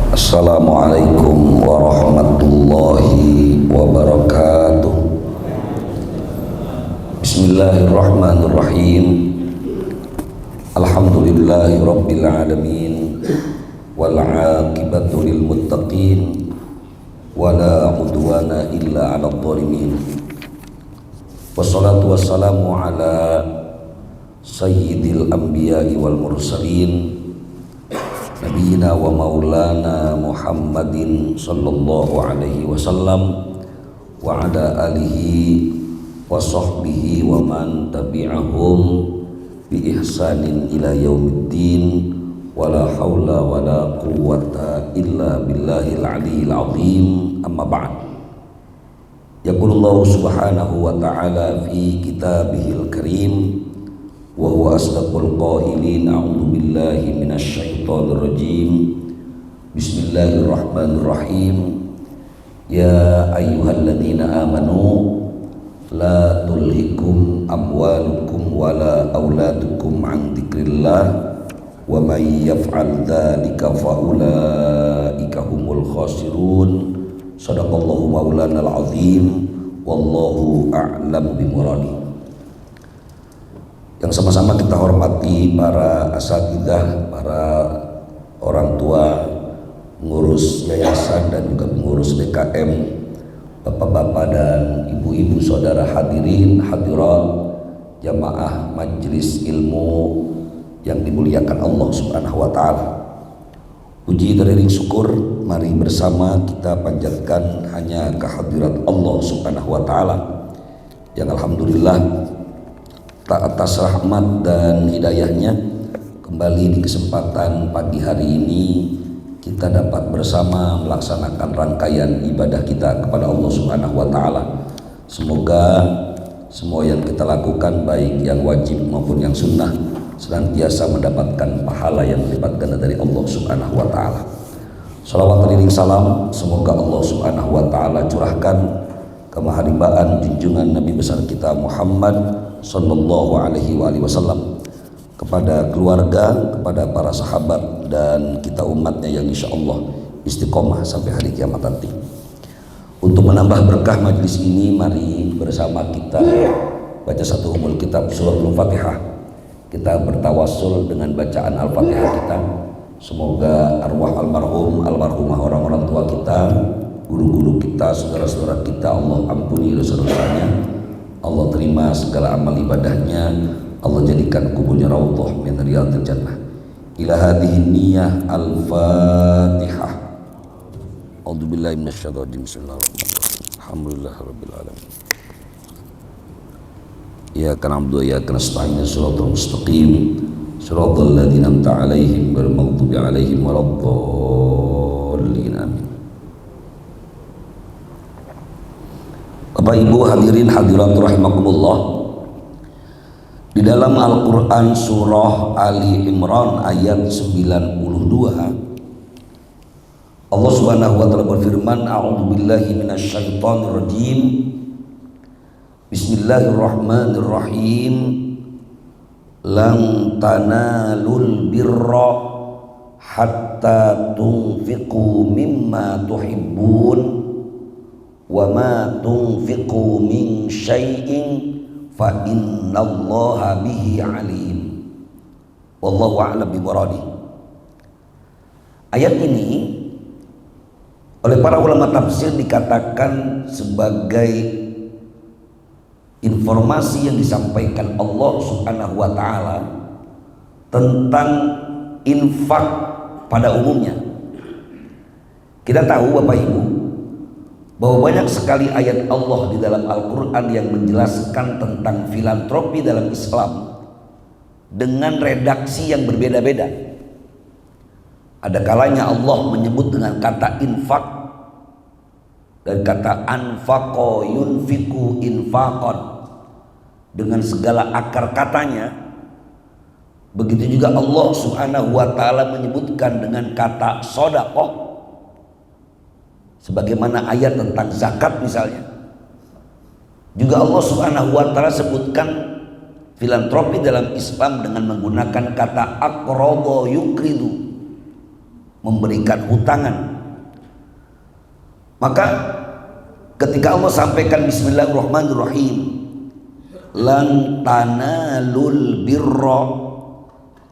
Assalamualaikum warahmatullahi wabarakatuh. Bismillahirrahmanirrahim. Alhamdulillahi rabbil alamin. Wal aqibatu lil muttaqin. Wala udwana illa 'alal zalimin. Wassalatu wassalamu ala sayyidil anbiya'i wal mursalin Nabiina wa maulana Muhammadin sallallahu alaihi wasallam wa ala alihi wa sahbihi wa man tabi'ahum bi ihsanin ila yaumiddin wa la hawla wa la quwwata illa billahil aliyyil azim. Amma ba'd. Yaqulullahu subhanahu wa ta'ala fi kitabihil karim wa huwa asdaqul qailin. A'udzu billahi minasy syaithanir rajim. Bismillahirrahmanirrahim. Ya ayyuhalladzina amanu la tulhikum amwalukum wala auladukum an dzikrillah wa may yaf'al dzalika fa ulaika humul khasirun. Shadaqallahu maulanal azim. Wallahu a'lam bimuradi. Yang sama-sama kita hormati para asatidzah, para orang tua, pengurus yayasan dan juga pengurus DKM, bapak-bapak dan ibu-ibu, saudara hadirin hadirat, jamaah majelis ilmu yang dimuliakan Allah Subhanahu wa taala. Puji dan iring syukur mari bersama kita panjatkan hanya kehadirat Allah Subhanahu wa taala yang alhamdulillah atas rahmat dan hidayahnya kembali di kesempatan pagi hari ini kita dapat bersama melaksanakan rangkaian ibadah kita kepada Allah Subhanahu wa taala. Semoga semua yang kita lakukan baik yang wajib maupun yang sunnah senantiasa mendapatkan pahala yang dilipat ganda dari Allah Subhanahu wa taala. Shalawat dan salam semoga Allah Subhanahu wa taala curahkan kemaharibaan junjungan Nabi besar kita Muhammad sallallahu alaihi wasallam kepada keluarga, kepada para sahabat dan kita umatnya yang insya Allah istiqomah sampai hari kiamat nanti. Untuk menambah berkah majelis ini, mari bersama kita baca satu umul kitab suratul Fatihah. Kita bertawassul dengan bacaan Al-Fatihah kita. Semoga arwah almarhum, almarhumah orang-orang tua kita, guru-guru kita, saudara-saudara kita Allah ampuni dosa-dosanya, Allah terima segala amal ibadahnya, Allah jadikan kuburnya raudhah min riyadhil jannah. Ila hadhihi niyyah al-Fatihah. A'udzubillahi minasyaitonir rajim. Bismillahirrahmanirrahim. Alhamdulillahirabbil alamin. Iyyaka na'budu wa iyyaka nasta'in. Shiratal mustaqim. Shiratal ladzina an'amta 'alaihim ghairil maghdubi 'alaihim waladdallin. Amin. Bapak Ibu hadirin hadirat rahimakumullah, di dalam Al-Quran surah Ali Imran ayat 92 Allah Subhanahu wa taala berfirman, a'udzu billahi minasyaitonir rajim. Bismillahirrahmanirrahim. Lan tanalul birra hatta tunfiqu mimma tuhibbun wa ma tunfiqu min syai'in fa innallaha bihi alim. Wallahu a'lam bimuradi. Ayat ini oleh para ulama tafsir dikatakan sebagai informasi yang disampaikan Allah Subhanahu wa taala tentang infak pada umumnya. Kita tahu Bapak Ibu bahwa banyak sekali ayat Allah di dalam Al-Quran yang menjelaskan tentang filantropi dalam Islam dengan redaksi yang berbeda-beda. Ada kalanya Allah menyebut dengan kata infak dan kata anfaqo yunfiku infaqon dengan segala akar katanya. Begitu juga Allah Subhanahu wa taala menyebutkan dengan kata shadaqah, sebagaimana ayat tentang zakat misalnya. Juga Allah Subhanahu wa taala sebutkan filantropi dalam Islam dengan menggunakan kata aqrada yukridu, memberikan hutangan. Maka ketika Allah sampaikan bismillahirrahmanirrahim, lan tanalul birra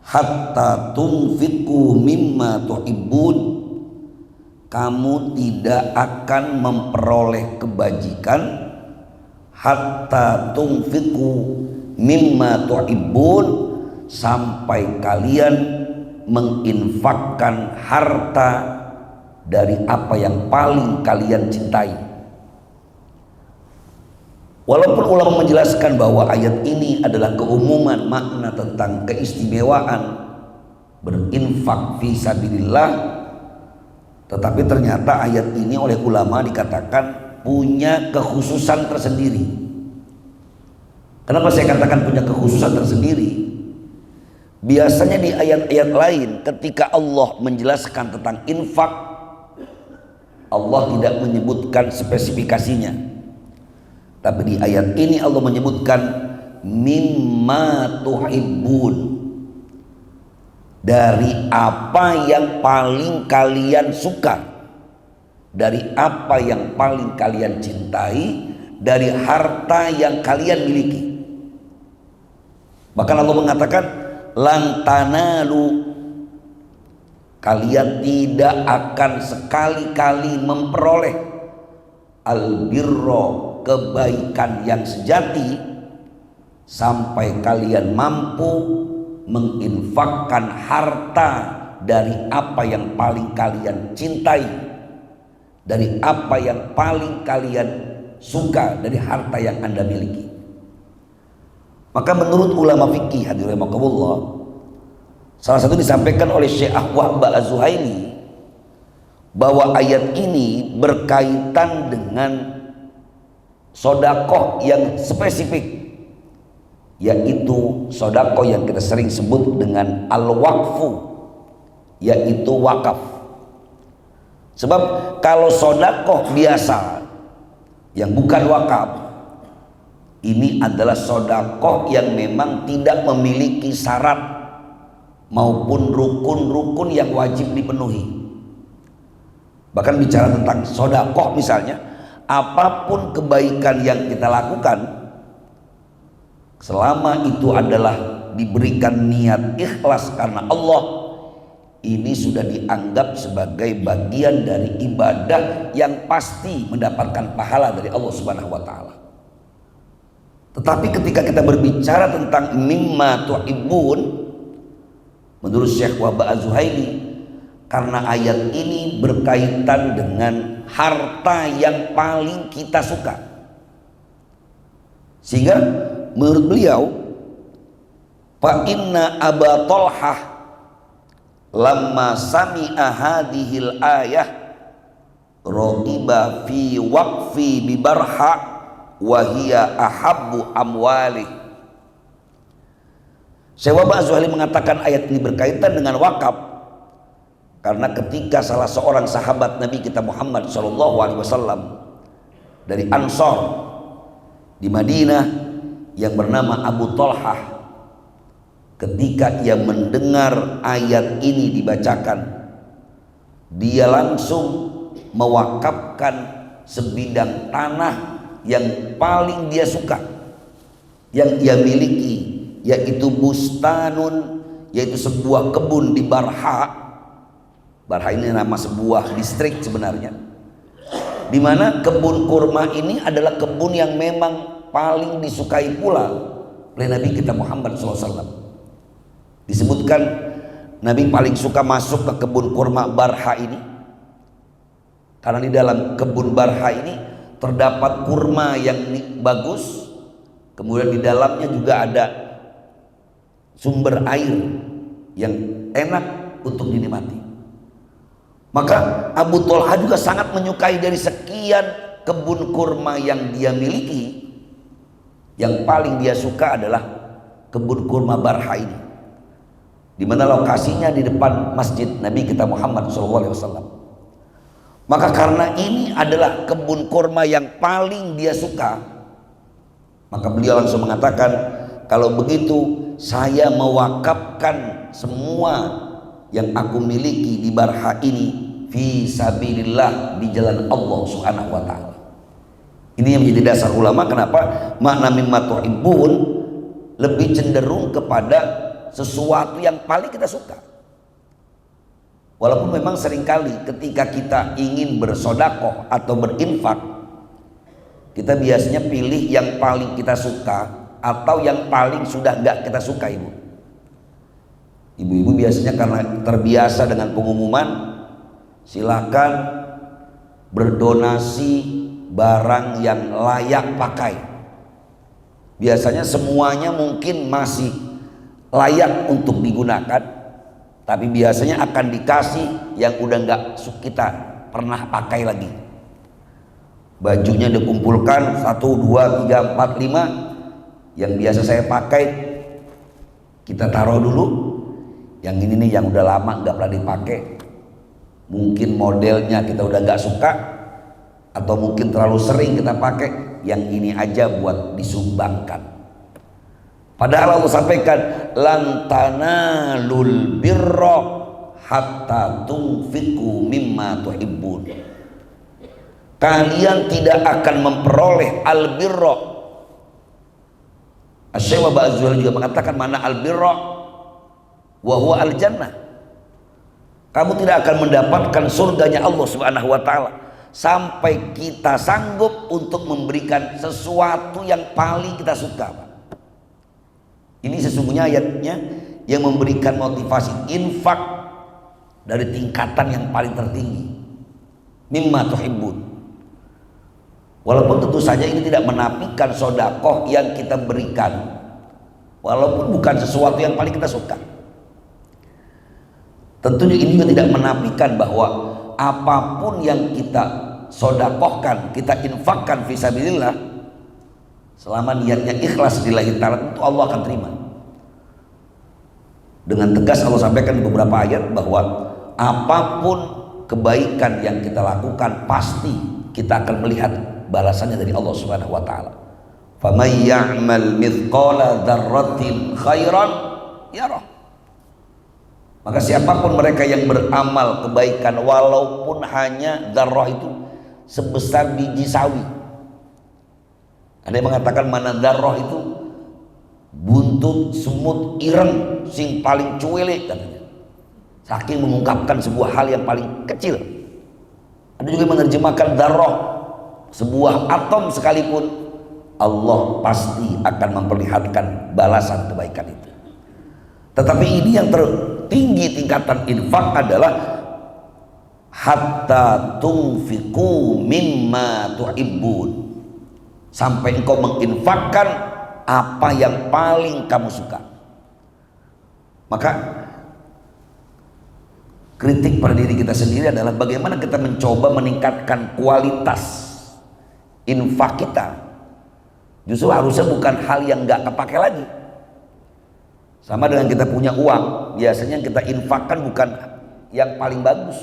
hatta tunfiqu mimma tuhibbun, kamu tidak akan memperoleh kebajikan hatta tunfiqu mimma tuhibbun, sampai kalian menginfakkan harta dari apa yang paling kalian cintai. Walaupun ulama menjelaskan bahwa ayat ini adalah keumuman makna tentang keistimewaan berinfak fi sabilillah, tetapi ternyata ayat ini oleh ulama dikatakan punya kekhususan tersendiri. Kenapa saya katakan punya kekhususan tersendiri? Biasanya di ayat-ayat lain ketika Allah menjelaskan tentang infak, Allah tidak menyebutkan spesifikasinya. Tapi di ayat ini Allah menyebutkan mimma tuhibbun, dari apa yang paling kalian suka, dari apa yang paling kalian cintai, dari harta yang kalian miliki. Bahkan Allah mengatakan lan tanalu, kalian tidak akan sekali-kali memperoleh albirro, kebaikan yang sejati, sampai kalian mampu menginfakkan harta dari apa yang paling kalian cintai, dari apa yang paling kalian suka, dari harta yang Anda miliki. Maka menurut ulama fikih hadirin rahimakumullah, salah satu disampaikan oleh Syekh Ahwah Az-Zuhaili bahwa ayat ini berkaitan dengan sodakoh yang spesifik, yaitu sodakoh yang kita sering sebut dengan al-waqfu, yaitu wakaf. Sebab kalau sodakoh biasa yang bukan wakaf, ini adalah sodakoh yang memang tidak memiliki syarat maupun rukun-rukun yang wajib dipenuhi. Bahkan bicara tentang sodakoh misalnya, apapun kebaikan yang kita lakukan, selama itu adalah diberikan niat ikhlas karena Allah, ini sudah dianggap sebagai bagian dari ibadah yang pasti mendapatkan pahala dari Allah Subhanahu wa taala. Tetapi ketika kita berbicara tentang mimma tuhibbun, menurut Syekh Wahba Az-Zuhaili, karena ayat ini berkaitan dengan harta yang paling kita suka, sehingga menurut beliau, fa inna Aba Thalhah lamma sami'a hadhil ayah raqiba fi waqfi bi barha wa hiya ahabbu amwali. Syekh Wahba Az-Zuhaili mengatakan ayat ini berkaitan dengan wakaf karena ketika salah seorang sahabat Nabi kita Muhammad SAW dari Ansor di Madinah yang bernama Abu Thalhah, ketika ia mendengar ayat ini dibacakan, dia langsung mewakafkan sebidang tanah yang paling dia suka, yang dia miliki, yaitu bustanun, yaitu sebuah kebun di Barha. Barha ini nama sebuah distrik sebenarnya, di mana kebun kurma ini adalah kebun yang memang paling disukai pula oleh Nabi kita Muhammad SAW. Disebutkan Nabi paling suka masuk ke kebun kurma Barha ini karena di dalam kebun Barha ini terdapat kurma yang bagus, kemudian di dalamnya juga ada sumber air yang enak untuk dinikmati. Maka Abu Thalhah juga sangat menyukai dari sekian kebun kurma yang dia miliki, yang paling dia suka adalah kebun kurma Barha ini, di mana lokasinya di depan masjid Nabi kita Muhammad SAW. Maka karena ini adalah kebun kurma yang paling dia suka, maka beliau langsung mengatakan, kalau begitu saya mewakafkan semua yang aku miliki di barha ini fi sabilillah, di jalan Allah Subhanahu wa taala. Ini yang menjadi dasar ulama kenapa makna mimma tuhibbun lebih cenderung kepada sesuatu yang paling kita suka. Walaupun memang seringkali ketika kita ingin bersodakoh atau berinfak, kita biasanya pilih yang paling kita suka atau yang paling sudah gak kita suka. Ibu-ibu biasanya karena terbiasa dengan pengumuman silakan berdonasi barang yang layak pakai. Biasanya semuanya mungkin masih layak untuk digunakan, tapi biasanya akan dikasih yang udah nggak kita pernah pakai lagi. Bajunya dikumpulkan 1, 2, 3, 4, 5. Yang biasa saya pakai kita taruh dulu. Yang ini nih yang udah lama nggak pernah dipakai. Mungkin modelnya kita udah nggak suka, atau mungkin terlalu sering kita pakai. Yang ini aja buat disumbangkan. Padahal Allah sampaikan lan tanalul birra hatta tunfiqu mimma tuhibbun. Kalian tidak akan memperoleh albirra. Asy-Syaikh Wahab Az-Zuhaili juga mengatakan mana albirra wa huwa al-jannah. Kamu tidak akan mendapatkan surganya Allah Subhanahu wa taala sampai kita sanggup untuk memberikan sesuatu yang paling kita suka, Pak. Ini sesungguhnya ayatnya yang memberikan motivasi infak dari tingkatan yang paling tertinggi, mimma tuhibbun. Walaupun tentu saja ini tidak menafikan sodakoh yang kita berikan, walaupun bukan sesuatu yang paling kita suka. Tentunya ini juga tidak menafikan bahwa apapun yang kita sodakohkan, kita infakkan fisabilillah, selama niatnya ikhlas lillahi ta'ala, itu Allah akan terima. Dengan tegas Allah sampaikan di beberapa ayat bahwa apapun kebaikan yang kita lakukan pasti kita akan melihat balasannya dari Allah Subhanahu wa taala. Faman ya'mal mithqala dzarratin khairan yarah. Maka siapapun mereka yang beramal kebaikan walaupun hanya dzarrah itu sebesar biji sawi. Ada yang mengatakan mana dzarrah itu buntut semut ireng sing paling cuwele katanya. Saking mengungkapkan sebuah hal yang paling kecil. Ada juga yang menerjemahkan dzarrah sebuah atom sekalipun Allah pasti akan memperlihatkan balasan kebaikan itu. Tetapi ini yang tertinggi tingkatan infak adalah hatta tunfiqu mimma tuhibbun, sampai engkau menginfakkan apa yang paling kamu suka. Maka kritik pada diri kita sendiri adalah bagaimana kita mencoba meningkatkan kualitas infak kita. Justru harusnya bukan hal yang nggak kepake lagi. Sama dengan kita punya uang, biasanya kita infakkan bukan yang paling bagus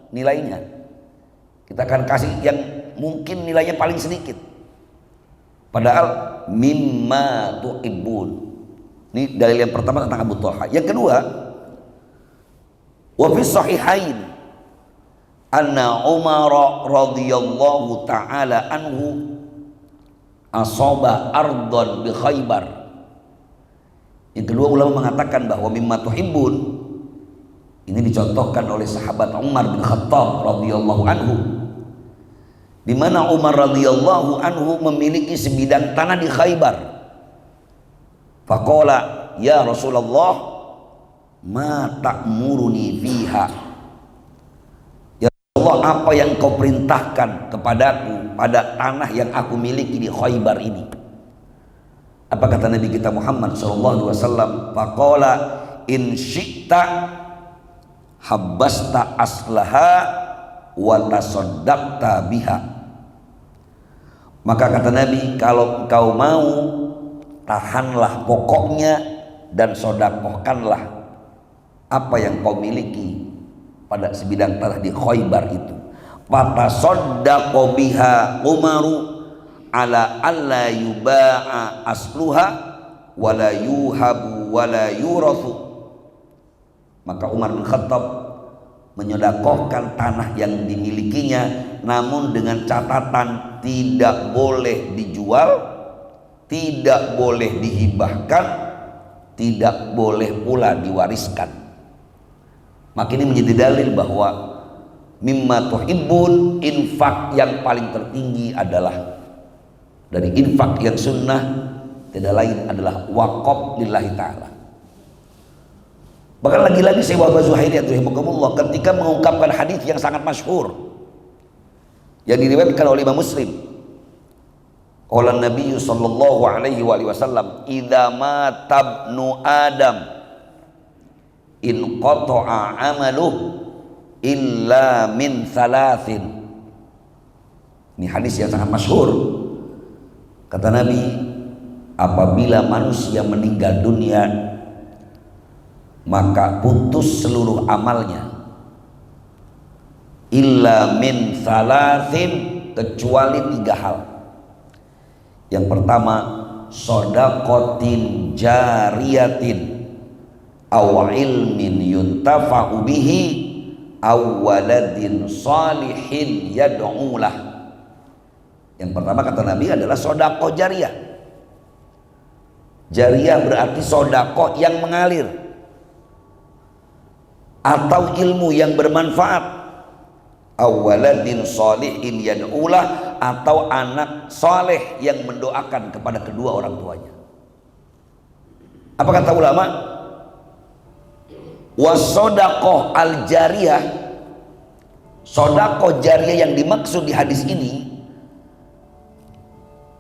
nilainya. Kita akan kasih yang mungkin nilainya paling sedikit. Padahal mimma tuhibbun. Ini dalil yang pertama tentang Abu Thalha. Yang kedua, wa fi sahihain anna Umar radhiyallahu taala anhu asaba ardhan bi Khaybar. Yang kedua, ulama mengatakan bahwa mimma tuhibbun ini dicontohkan oleh sahabat Umar bin Khattab radhiyallahu anhu, di mana Umar radhiyallahu anhu memiliki sebidang tanah di Khaybar. Faqala ya Rasulullah ma ta'muruni fiha. Ya Allah, apa yang kau perintahkan kepadaku pada tanah yang aku miliki di Khaybar ini? Apa kata Nabi kita Muhammad sallallahu alaihi wasallam? Faqala in syi'ta habbasta aslaha wa tasaddaqta biha. Maka kata Nabi, kalau engkau mau, tahanlah pokoknya dan sodakohkanlah apa yang kau miliki pada sebidang tanah di Khaybar itu. Fatasaddaqo biha Umaru ala alla yuba'a asluha wala yuhabu wala yurathu. Maka Umar bin Khattab menyodakohkan tanah yang dimilikinya, namun dengan catatan tidak boleh dijual, tidak boleh dihibahkan, tidak boleh pula diwariskan. Maka ini menjadi dalil bahwa mimma tuhibbun, infak yang paling tertinggi adalah dari infak yang sunnah tidak lain adalah wakaf lillahi ta'ala. Bahkan lagi-lagi Syekh Wahbah Zuhairi rahimahullah ketika mengungkapkan hadis yang sangat masyhur yang diriwayatkan oleh Imam Muslim, qala Nabi sallallahu alaihi wasallam, idza mata ibnu Adam in qata'a amaluhu illa min thalathin. Ini hadis yang sangat masyhur. Kata Nabi, apabila manusia meninggal dunia maka putus seluruh amalnya, illa min thalathin, kecuali 3 hal. Yang pertama, shadaqatin jariyatin aw ilmin yuntafa'u bihi aw waladin salihin yad'u lah. Yang pertama kata Nabi adalah sedekah jariyah. Jariyah berarti sedekah yang mengalir atau ilmu yang bermanfaat, awaladin sholihin yad'ulah, atau anak soleh yang mendoakan kepada kedua orang tuanya. Apa kata ulama? Wasodaqoh al jariyah, sodaqoh jariyah yang dimaksud di hadis ini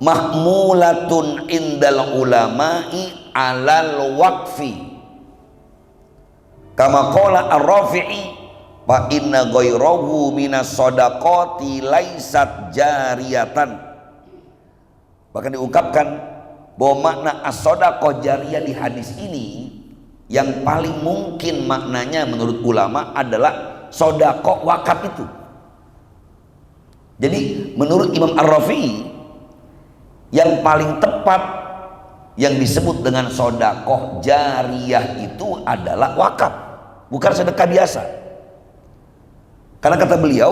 mahmulatun indal ulama'i alal waqfi, kama qala ar-Rafi'i fa inna ghairahu minas shadaqati laysat jariyatan. Bahkan diungkapkan bahwa makna as-shadaqah jariyah di hadis ini yang paling mungkin maknanya menurut ulama adalah sedekah wakaf itu. Jadi menurut Imam Ar-Rafi'i yang paling tepat yang disebut dengan sedekah jariyah itu adalah wakaf, bukan sedekah biasa. Karena kata beliau,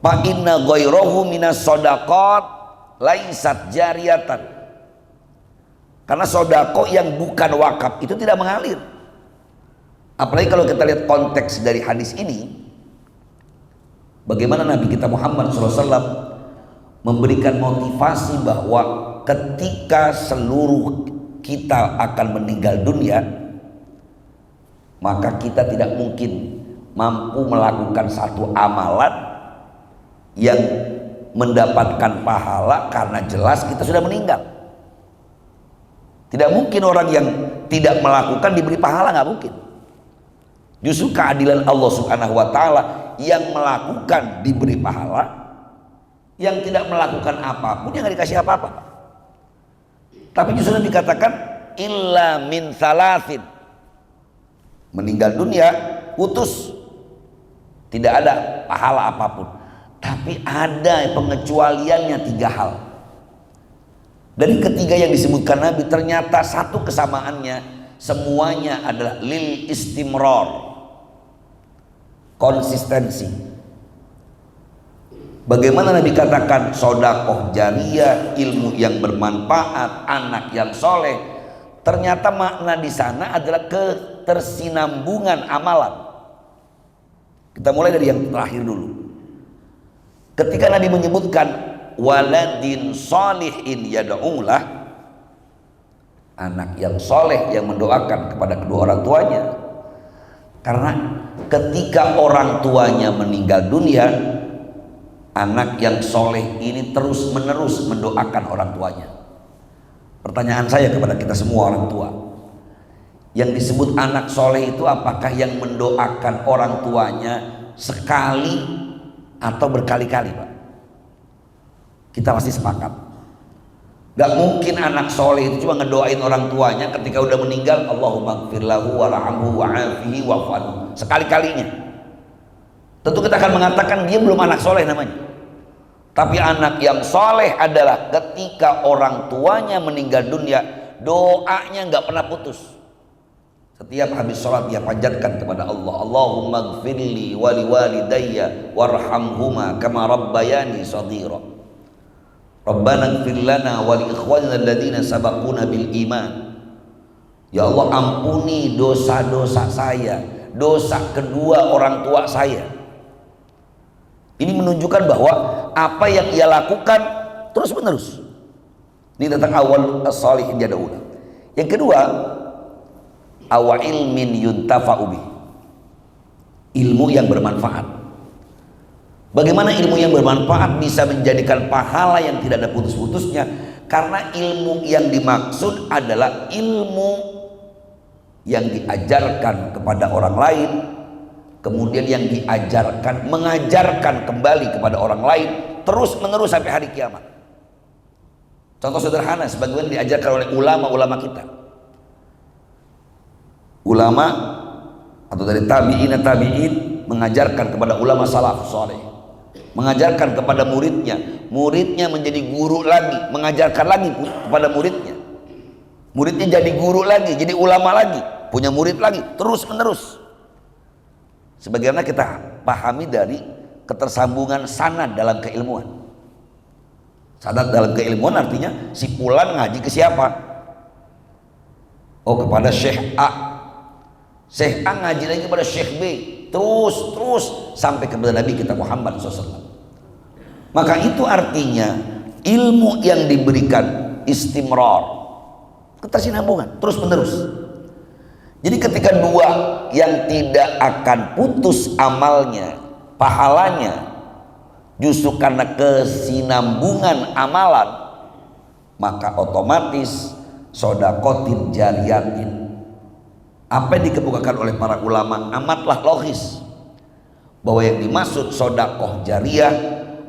fa inna ghairahu minas shadaqat laisat jariyatan. Karena sedekah yang bukan wakaf itu tidak mengalir. Apalagi kalau kita lihat konteks dari hadis ini, bagaimana Nabi kita Muhammad SAW memberikan motivasi bahwa ketika seluruh kita akan meninggal dunia, maka kita tidak mungkin mampu melakukan satu amalan yang mendapatkan pahala karena jelas kita sudah meninggal. Tidak mungkin orang yang tidak melakukan diberi pahala, nggak mungkin. Justru keadilan Allah Subhanahu wa taala yang melakukan diberi pahala, yang tidak melakukan apapun yang nggak dikasih apa-apa. Tapi justru dikatakan illa min salasin, meninggal dunia putus, tidak ada pahala apapun. Tapi ada pengecualiannya 3 hal. Dari ketiga yang disebutkan Nabi ternyata satu kesamaannya, semuanya adalah lil istimrar, konsistensi. Bagaimana Nabi katakan sedekah jariyah, ilmu yang bermanfaat, anak yang soleh, ternyata makna di sana adalah ketersinambungan amalan. Kita mulai dari yang terakhir dulu. Ketika Nabi menyebutkan waladin sholihin yad'ulah, anak yang soleh yang mendoakan kepada kedua orang tuanya. Karena ketika orang tuanya meninggal dunia, anak yang soleh ini terus menerus mendoakan orang tuanya. Pertanyaan saya kepada kita semua orang tua, yang disebut anak soleh itu apakah yang mendoakan orang tuanya sekali atau berkali-kali, Pak? Kita pasti sepakat. Gak mungkin anak soleh itu cuma ngedoain orang tuanya ketika udah meninggal, Allahumma gfir lahu warhamhu wa'afihi wa'fu, sekali-kalinya. Tentu kita akan mengatakan dia belum anak soleh namanya. Tapi anak yang soleh adalah ketika orang tuanya meninggal dunia, doanya nggak pernah putus. Setiap habis sholat dia panjatkan kepada Allah, Allahumma gfirli wali walidayya warhamhuma kama rabbayani shaghira. Rabbana gfir lana wa li ikhwanina alladziina sabaquna bil iman. Ya Allah, ampuni dosa-dosa saya, dosa kedua orang tua saya. Ini menunjukkan bahwa apa yang ia lakukan terus menerus. Ini tentang awal as-salihin jada'ula. Yang kedua, awa ilmin yuntafa'u bih, ilmu yang bermanfaat. Bagaimana ilmu yang bermanfaat bisa menjadikan pahala yang tidak ada putus-putusnya? Karena ilmu yang dimaksud adalah ilmu yang diajarkan kepada orang lain, kemudian yang diajarkan, mengajarkan kembali kepada orang lain terus menerus sampai hari kiamat. Contoh sederhana sebagaimana diajarkan oleh ulama-ulama kita, ulama atau dari tabi'in mengajarkan kepada ulama salaf soleh, mengajarkan kepada muridnya, muridnya menjadi guru lagi, mengajarkan lagi kepada muridnya, muridnya jadi guru lagi, jadi ulama lagi, punya murid lagi, terus menerus. Sebagaimana kita pahami dari ketersambungan sanad dalam keilmuan. Sanad dalam keilmuan artinya si fulan ngaji ke siapa? Oh, kepada Syekh A. Syekh A ngaji lagi kepada Syekh B, terus sampai kepada Nabi kita Muhammad SAW. Maka itu artinya ilmu yang diberikan istimrar, ketersinambungan, terus menerus. Jadi ketika dua yang tidak akan putus amalnya, pahalanya, justru karena kesinambungan amalan, maka otomatis sodakotin jariyatin, apa yang dikemukakan oleh para ulama amatlah logis bahwa yang dimaksud sodakoh jariyah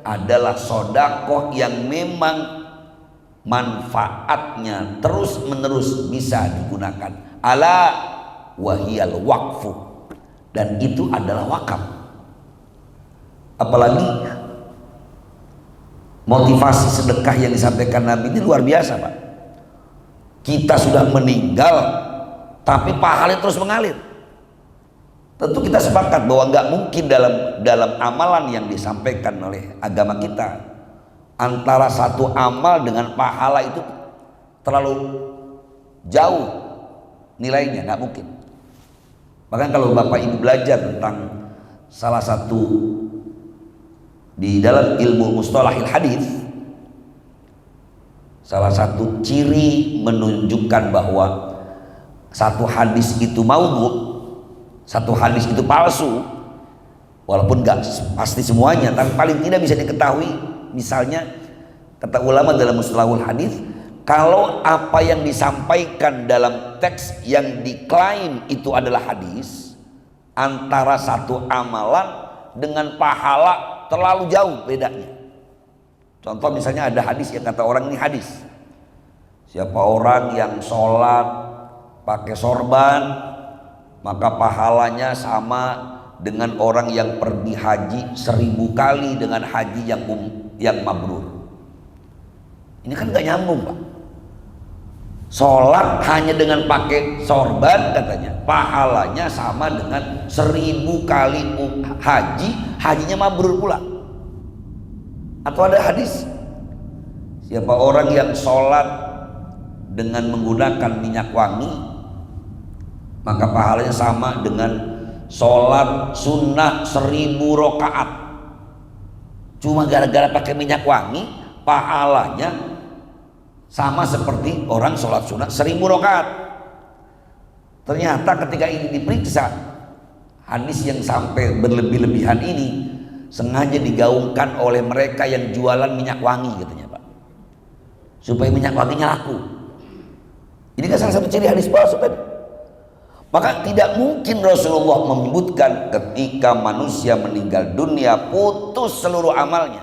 adalah sodakoh yang memang manfaatnya terus menerus bisa digunakan. Ala wahiyal waqfu, dan itu adalah wakaf. Apalagi motivasi sedekah yang disampaikan Nabi ini luar biasa, Pak. Kita sudah meninggal tapi pahalanya terus mengalir. Tentu kita sepakat bahwa nggak mungkin dalam amalan yang disampaikan oleh agama kita antara satu amal dengan pahala itu terlalu jauh nilainya, nggak mungkin. Bahkan kalau Bapak Ibu belajar tentang salah satu di dalam ilmu mustalahil hadis, salah satu ciri menunjukkan bahwa satu hadis itu maudhu, satu hadis itu palsu, walaupun nggak pasti semuanya, tapi paling tidak bisa diketahui. Misalnya kata ulama dalam mustalahul hadis, kalau apa yang disampaikan dalam teks yang diklaim itu adalah hadis, antara satu amalan dengan pahala terlalu jauh bedanya. Contoh misalnya ada hadis yang kata orang ini hadis, siapa orang yang sholat pakai sorban maka pahalanya sama dengan orang yang pergi haji 1000 kali dengan haji yang mabrur. Ini kan gak nyambung, Pak. Sholat hanya dengan pakai sorban katanya pahalanya sama dengan 1000 kali hajinya mabrur pula. Atau ada hadis, siapa orang yang sholat dengan menggunakan minyak wangi maka pahalanya sama dengan sholat sunnah 1000 rakaat. Cuma gara-gara pakai minyak wangi pahalanya sama seperti orang sholat sunnah 1000 rakaat. Ternyata ketika ini diperiksa, hadis yang sampai berlebih-lebihan ini sengaja digaungkan oleh mereka yang jualan minyak wangi katanya, Pak, supaya minyak wanginya laku. Ini kan salah satu ciri hadis palsu tadi. Maka tidak mungkin Rasulullah menyebutkan ketika manusia meninggal dunia putus seluruh amalnya.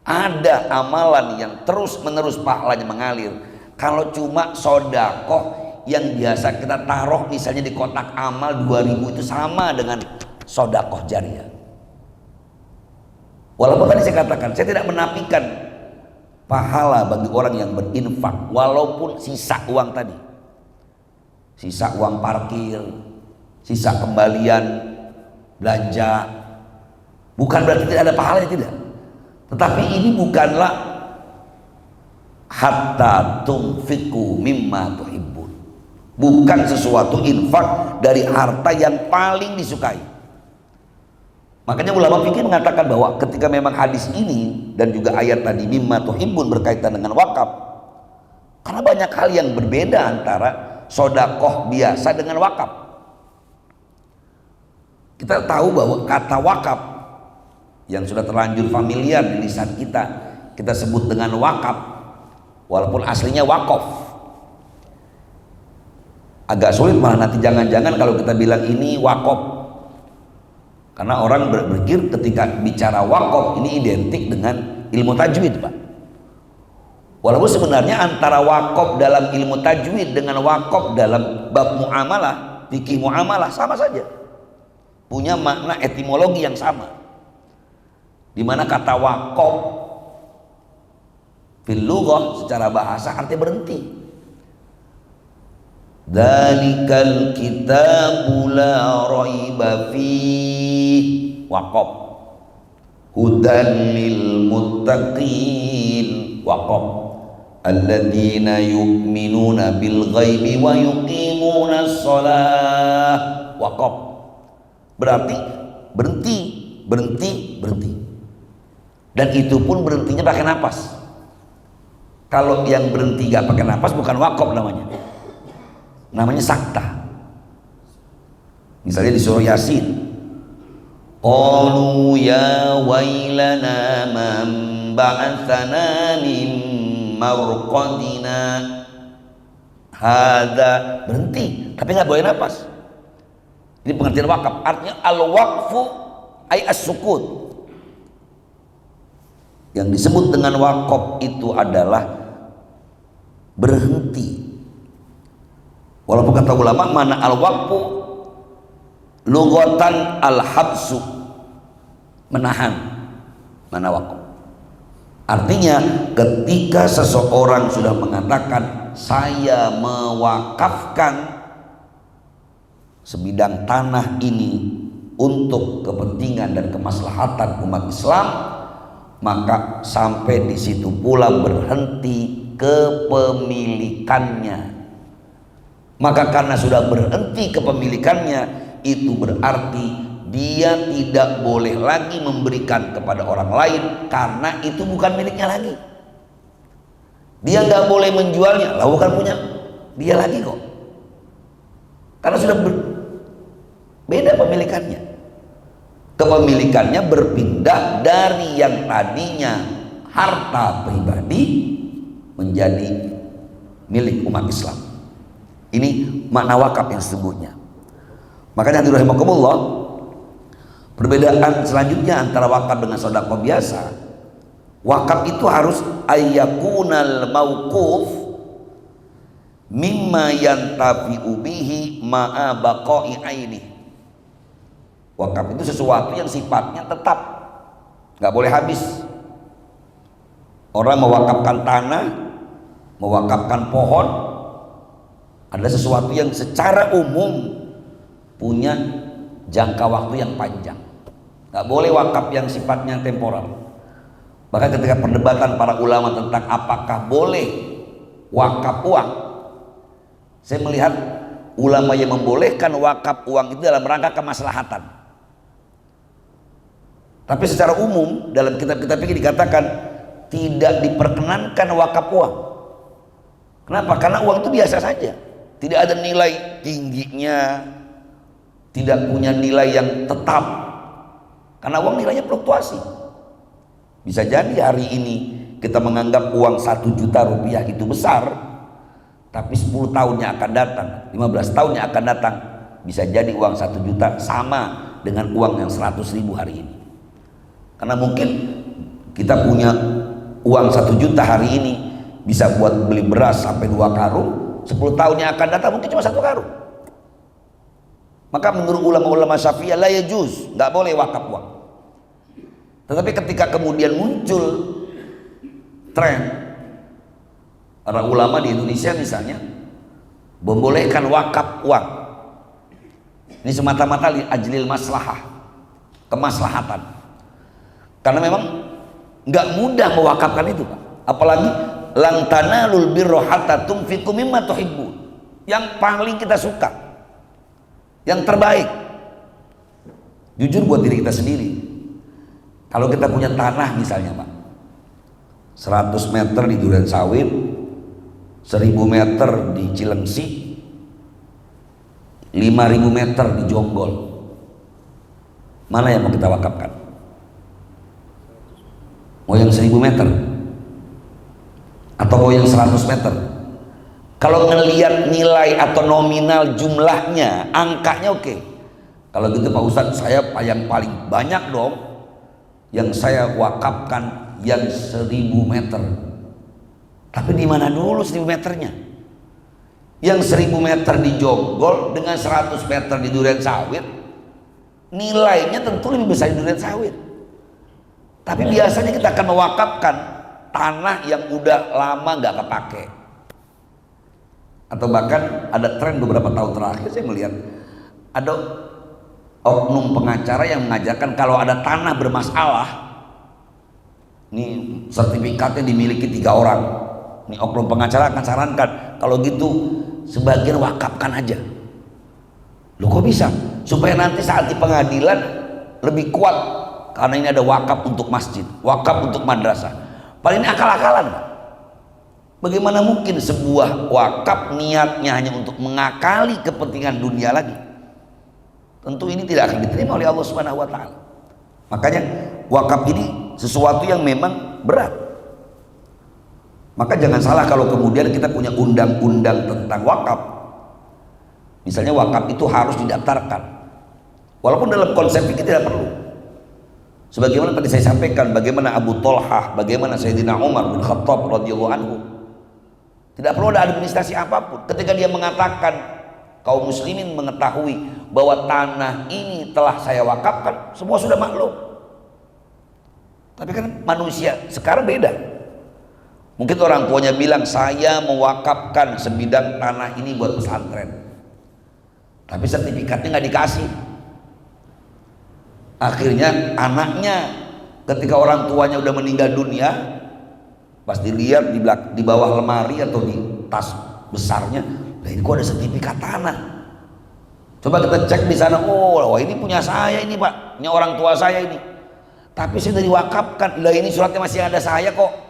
Ada amalan yang terus menerus pahalanya mengalir. Kalau cuma sodakoh yang biasa kita taruh misalnya di kotak amal 2000 itu sama dengan sodakoh jariyah. Walaupun tadi saya katakan saya tidak menafikan pahala bagi orang yang berinfak walaupun sisa uang tadi. sisa uang parkir, sisa kembalian belanja. Bukan berarti tidak ada pahalanya, tidak. Tetapi ini bukanlah hatta tunfiqu mimma tuhibbun. Bukan sesuatu infak dari harta yang paling disukai. Makanya ulama fikih mengatakan bahwa ketika memang hadis ini dan juga ayat tadi mimma tuhibbun berkaitan dengan wakaf, karena banyak hal yang berbeda antara sodakoh biasa dengan wakaf. Kita tahu bahwa kata wakaf yang sudah terlanjur familiar di lisan kita sebut dengan wakaf, walaupun aslinya wakof. Agak sulit malah nanti jangan-jangan kalau kita bilang ini wakof, karena orang berpikir ketika bicara wakof ini identik dengan ilmu tajwid, Pak. Walaupun sebenarnya antara wakof dalam ilmu tajwid dengan wakof dalam bab muamalah, fikih muamalah sama saja, punya makna etimologi yang sama, di mana kata wakof fil lughah secara bahasa artinya berhenti. Dzalikal kitabu la raiba fihi, waqaf. Hudan lil muttaqin, waqaf. Alladzina yu'minuna bil ghaibi wa yuqimuna shalah, waqaf. Berarti berhenti, berhenti, berhenti. Dan itu pun berhentinya pakai napas. Kalau yang berhenti gak pakai napas bukan waqaf namanya sakta. Misalnya di surah Yasin, qalu ya wailana man ba'atsana min marqadina, hadza, berhenti tapi nggak boleh napas. Ini pengertian wakaf, artinya al-waqfu ay as-sukut. Yang disebut dengan wakaf itu adalah berhenti. Walaupun kata ulama mana al-waqfu lughatan al-habsu, menahan, mana waqf. Artinya ketika seseorang sudah mengatakan saya mewakafkan sebidang tanah ini untuk kepentingan dan kemaslahatan umat Islam, maka sampai di situ pula berhenti kepemilikannya. Maka karena sudah berhenti kepemilikannya, itu berarti dia tidak boleh lagi memberikan kepada orang lain karena itu bukan miliknya lagi. Dia nggak boleh menjualnya, lah bukan punya dia lagi kok. Karena sudah beda pemilikannya. Kepemilikannya berpindah dari yang tadinya harta pribadi menjadi milik umat Islam. Ini makna wakaf yang sesungguhnya. Makanya hadirin rahimakumullah, perbedaan selanjutnya antara wakaf dengan sedekah biasa, wakaf itu harus ayyakunal mauquf mimma yantafi'u bihi ma'a baqa'i aini. Wakaf itu sesuatu yang sifatnya tetap, nggak boleh habis. Orang mewakafkan tanah, mewakafkan pohon, adalah sesuatu yang secara umum punya jangka waktu yang panjang. Nggak boleh wakaf yang sifatnya temporal. Bahkan ketika perdebatan para ulama tentang apakah boleh wakaf uang, saya melihat ulama yang membolehkan wakaf uang itu dalam rangka kemaslahatan. Tapi secara umum dalam kitab-kitab fikih dikatakan tidak diperkenankan wakaf uang. Kenapa? Karena uang itu biasa saja, tidak ada nilai tingginya, tidak punya nilai yang tetap. Karena uang nilainya fluktuasi. Bisa jadi hari ini kita menganggap uang 1 juta rupiah itu besar, tapi 10 tahun yang akan datang, 15 tahun yang akan datang, bisa jadi uang 1 juta sama dengan uang yang 100.000 hari ini. Karena mungkin kita punya uang 1 juta hari ini bisa buat beli beras sampai 2 karung, 10 tahun yang akan datang mungkin cuma 1 karung. Maka menurut ulama-ulama Syafi'iyah la yajuz, nggak boleh wakaf uang. Tetapi ketika kemudian muncul tren para ulama di Indonesia misalnya membolehkan wakaf uang. Ini semata-mata li ajlil maslahah, kemaslahatan. Karena memang nggak mudah mewakafkan itu, Pak. Apalagi lan tanalul birra hatta tunfiqu mimma tuhibbun. Yang paling kita suka, yang terbaik. Jujur buat diri kita sendiri. Kalau kita punya tanah misalnya, Pak, 100 meter di Duren Sawit, 1000 meter di Cilengsi, 5000 meter di Jonggol. Mana yang mau kita wakafkan? Mau yang 1000 meter? Atau mau yang 100 meter? Kalau ngelihat nilai atau nominal jumlahnya, angkanya oke. Kalau gitu Pak Ustadz, saya yang paling banyak dong yang saya wakafkan yang 1000 meter. Tapi di mana dulu 1000 meternya? Yang 1000 meter di Jonggol dengan 100 meter di Duren Sawit, nilainya tentu lebih besar di Duren Sawit. Tapi biasanya kita akan mewakafkan tanah yang udah lama nggak kepake. Atau bahkan ada tren beberapa tahun terakhir saya melihat ada oknum pengacara yang mengajarkan kalau ada tanah bermasalah, ini sertifikatnya dimiliki 3 orang. Ini oknum pengacara akan sarankan kalau gitu sebagian wakafkan aja. Loh kok bisa? Supaya nanti saat di pengadilan lebih kuat, karena ini ada wakaf untuk masjid, wakaf untuk madrasah. Paling ini akal-akalan. Bagaimana mungkin sebuah wakaf niatnya hanya untuk mengakali kepentingan dunia lagi? Tentu ini tidak akan diterima oleh Allah Subhanahu wa taala. Makanya wakaf ini sesuatu yang memang berat. Maka jangan salah kalau kemudian kita punya undang-undang tentang wakaf. Misalnya wakaf itu harus didaftarkan. Walaupun dalam konsep fikih tidak perlu. Sebagaimana tadi saya sampaikan, bagaimana Abu Thalhah, bagaimana Sayyidina Umar bin Khattab radhiyallahu anhu. Tidak perlu ada administrasi apapun. Ketika dia mengatakan kaum muslimin mengetahui bahwa tanah ini telah saya wakafkan, semua sudah maklum. Tapi kan manusia sekarang beda. Mungkin orang tuanya bilang saya mewakafkan sebidang tanah ini buat pesantren, tapi sertifikatnya nggak dikasih. Akhirnya anaknya ketika orang tuanya udah meninggal dunia, pas dilihat di bawah lemari atau di tas besarnya, lah ini kok ada sertifikat tanah. Coba kita cek di sana, oh wah ini punya saya ini Pak, ini orang tua saya ini. Tapi saya sudah diwakafkan, lah ini suratnya masih ada saya kok.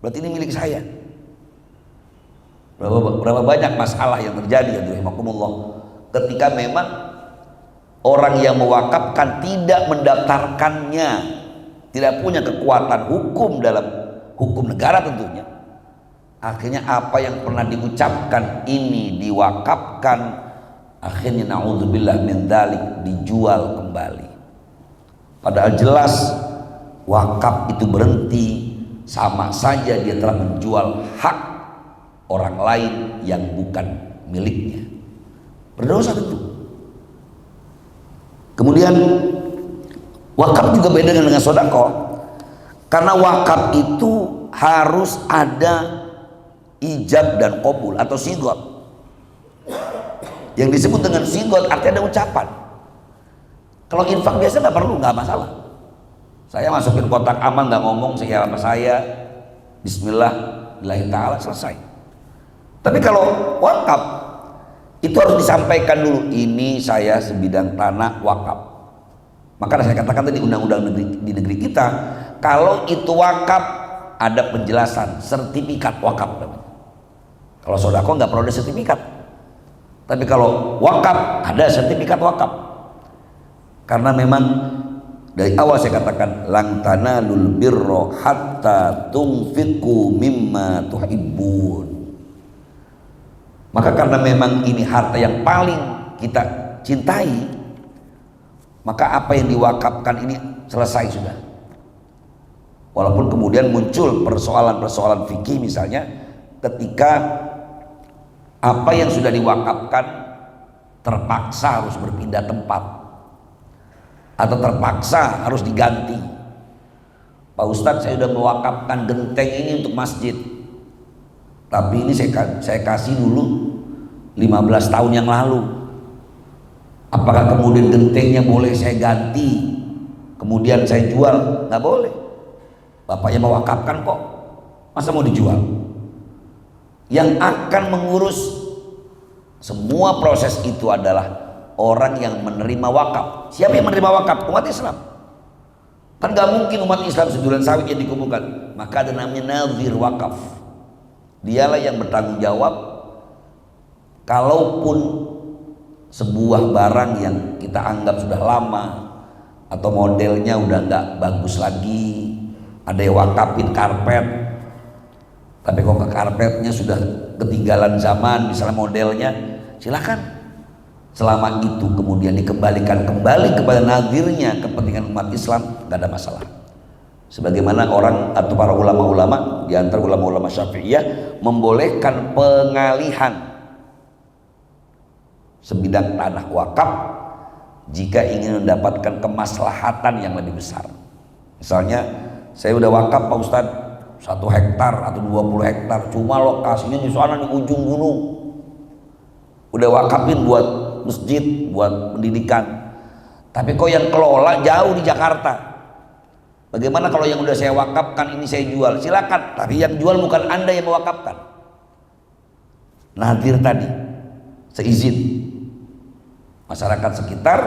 Berarti ini milik saya. Berapa banyak masalah yang terjadi ya rahimakumullah ketika memang orang yang mewakafkan tidak mendaftarkannya, tidak punya kekuatan hukum dalam hukum negara tentunya. Akhirnya apa yang pernah diucapkan ini diwakafkan, akhirnya naudzubillah min dzalik dijual kembali. Padahal jelas wakaf itu berhenti, sama saja dia telah menjual hak orang lain yang bukan miliknya. Berdosa tentu. Kemudian wakaf juga beda dengan sedekah. Karena wakaf itu harus ada ijab dan qabul atau sigot. Yang disebut dengan sigot artinya ada ucapan. Kalau infak biasa nggak perlu, nggak masalah. Saya masukin kotak amal nggak ngomong saya apa saya, Bismillah, lillahi ta'ala, selesai. Tapi kalau wakaf itu harus disampaikan dulu, ini saya sebidang tanah wakaf. Maka saya katakan tadi undang-undang di negeri kita, kalau itu wakaf ada penjelasan sertifikat wakaf. Kalau sedekah nggak perlu ada sertifikat, tapi kalau wakaf ada sertifikat wakaf. Karena memang dari awal saya katakan lan tanalul birra hatta tunfiqu mimma tuhibbun. Maka karena memang ini harta yang paling kita cintai, maka apa yang diwakafkan ini selesai sudah. Walaupun kemudian muncul persoalan-persoalan fikih misalnya ketika apa yang sudah diwakafkan terpaksa harus berpindah tempat atau terpaksa harus diganti. Pak Ustadz, saya sudah mewakafkan genteng ini untuk masjid, tapi ini saya kasih dulu 15 tahun yang lalu. Apakah kemudian gentengnya boleh saya ganti, kemudian saya jual? Nggak boleh. Bapaknya mewakafkan kok, masa mau dijual? Yang akan mengurus semua proses itu adalah orang yang menerima wakaf. Siapa yang menerima wakaf? Umat Islam. Kan nggak mungkin umat Islam sedulan sawit yang dikumpulkan. Maka ada namanya nazir wakaf. Dialah yang bertanggung jawab. Kalaupun sebuah barang yang kita anggap sudah lama atau modelnya udah nggak bagus lagi, ada yang wakafin karpet, tapi kok ke karpetnya sudah ketinggalan zaman, misalnya modelnya, silakan. Selama itu kemudian dikembalikan kembali kepada nazirnya, kepentingan umat Islam, nggak ada masalah. Sebagaimana orang atau para ulama-ulama, di antara ulama-ulama Syafi'iyah, membolehkan pengalihan sebidang tanah wakaf jika ingin mendapatkan kemaslahatan yang lebih besar. Misalnya, saya udah wakaf Pak Ustadz 1 hektar atau 20 hektar, cuma lokasinya di sana di ujung gunung. Udah wakafin buat masjid, buat pendidikan. Tapi kok yang kelola jauh di Jakarta. Bagaimana kalau yang udah saya wakafkan ini saya jual? Silakan, tapi yang jual bukan Anda yang mewakafkan. Nadir tadi, seizin masyarakat sekitar,